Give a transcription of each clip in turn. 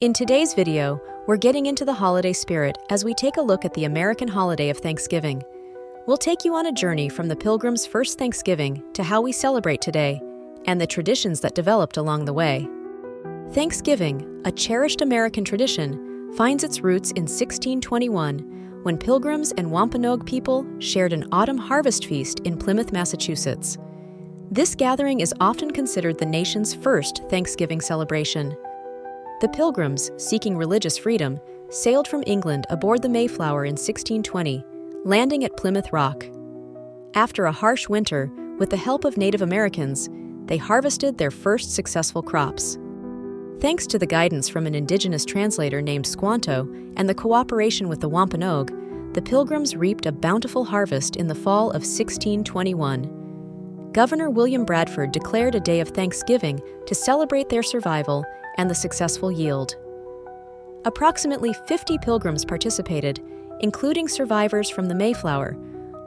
In today's video, we're getting into the holiday spirit as we take a look at the American holiday of Thanksgiving. We'll take you on a journey from the Pilgrims' first Thanksgiving to how we celebrate today and the traditions that developed along the way. Thanksgiving, a cherished American tradition, finds its roots in 1621 when Pilgrims and Wampanoag people shared an autumn harvest feast in Plymouth, Massachusetts. This gathering is often considered the nation's first Thanksgiving celebration. The Pilgrims, seeking religious freedom, sailed from England aboard the Mayflower in 1620, landing at Plymouth Rock. After a harsh winter, with the help of Native Americans, they harvested their first successful crops. Thanks to the guidance from an Indigenous translator named Squanto and the cooperation with the Wampanoag, the Pilgrims reaped a bountiful harvest in the fall of 1621. Governor William Bradford declared a day of Thanksgiving to celebrate their survival and the successful yield. Approximately 50 Pilgrims participated, including survivors from the Mayflower,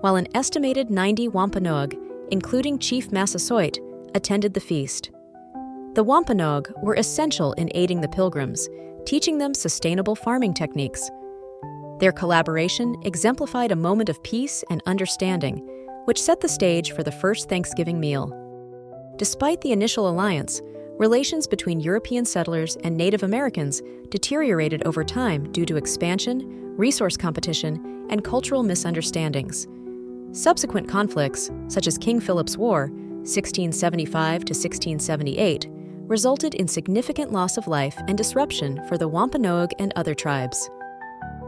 while an estimated 90 Wampanoag, including Chief Massasoit, attended the feast. The Wampanoag were essential in aiding the Pilgrims, teaching them sustainable farming techniques. Their collaboration exemplified a moment of peace and understanding, which set the stage for the first Thanksgiving meal. Despite the initial alliance, relations between European settlers and Native Americans deteriorated over time due to expansion, resource competition, and cultural misunderstandings. Subsequent conflicts, such as King Philip's War, 1675 to 1678, resulted in significant loss of life and disruption for the Wampanoag and other tribes.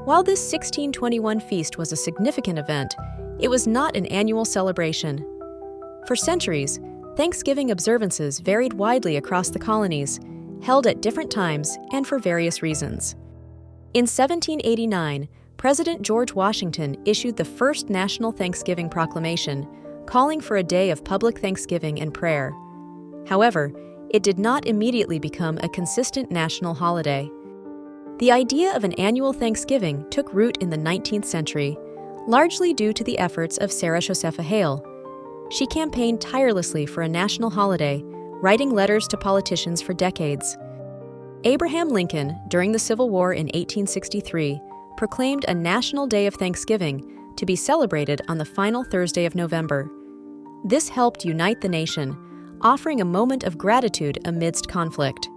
While this 1621 feast was a significant event, it was not an annual celebration. For centuries, Thanksgiving observances varied widely across the colonies, held at different times and for various reasons. In 1789, President George Washington issued the first national Thanksgiving proclamation, calling for a day of public thanksgiving and prayer. However, it did not immediately become a consistent national holiday. The idea of an annual Thanksgiving took root in the 19th century, largely due to the efforts of Sarah Josepha Hale. She campaigned tirelessly for a national holiday, writing letters to politicians for decades. Abraham Lincoln, during the Civil War in 1863, proclaimed a National Day of Thanksgiving to be celebrated on the final Thursday of November. This helped unite the nation, offering a moment of gratitude amidst conflict.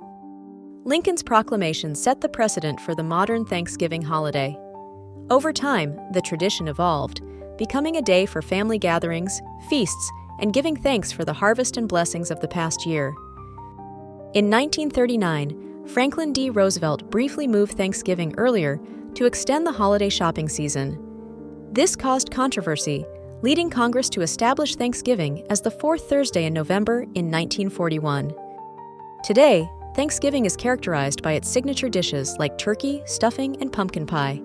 Lincoln's proclamation set the precedent for the modern Thanksgiving holiday. Over time, the tradition evolved, becoming a day for family gatherings, feasts, and giving thanks for the harvest and blessings of the past year. In 1939, Franklin D. Roosevelt briefly moved Thanksgiving earlier to extend the holiday shopping season. This caused controversy, leading Congress to establish Thanksgiving as the fourth Thursday in November in 1941. Today, Thanksgiving is characterized by its signature dishes like turkey, stuffing, and pumpkin pie.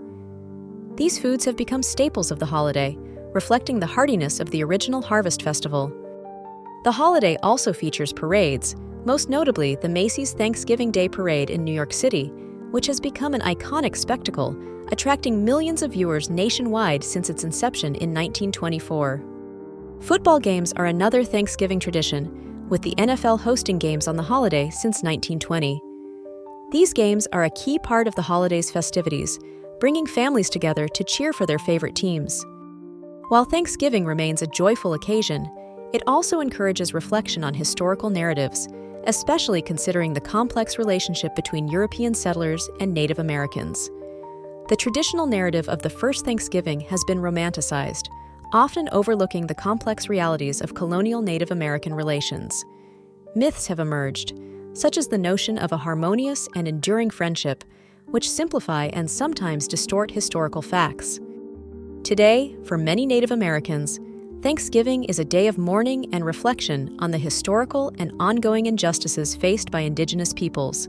These foods have become staples of the holiday, reflecting the heartiness of the original Harvest Festival. The holiday also features parades, most notably the Macy's Thanksgiving Day Parade in New York City, which has become an iconic spectacle, attracting millions of viewers nationwide since its inception in 1924. Football games are another Thanksgiving tradition, with the NFL hosting games on the holiday since 1920. These games are a key part of the holiday's festivities, bringing families together to cheer for their favorite teams. While Thanksgiving remains a joyful occasion, it also encourages reflection on historical narratives, especially considering the complex relationship between European settlers and Native Americans. The traditional narrative of the first Thanksgiving has been romanticized, often overlooking the complex realities of colonial Native American relations. Myths have emerged, such as the notion of a harmonious and enduring friendship, which simplify and sometimes distort historical facts. Today, for many Native Americans, Thanksgiving is a day of mourning and reflection on the historical and ongoing injustices faced by Indigenous peoples.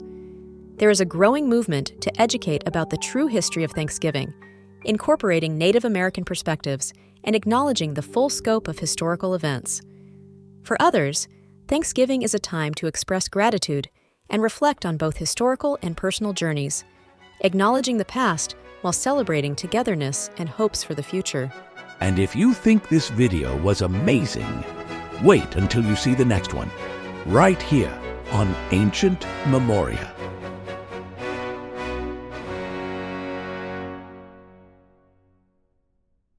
There is a growing movement to educate about the true history of Thanksgiving, incorporating Native American perspectives and acknowledging the full scope of historical events. For others, Thanksgiving is a time to express gratitude and reflect on both historical and personal journeys, acknowledging the past while celebrating togetherness and hopes for the future. And if you think this video was amazing, wait until you see the next one, right here on Ancient Memoria.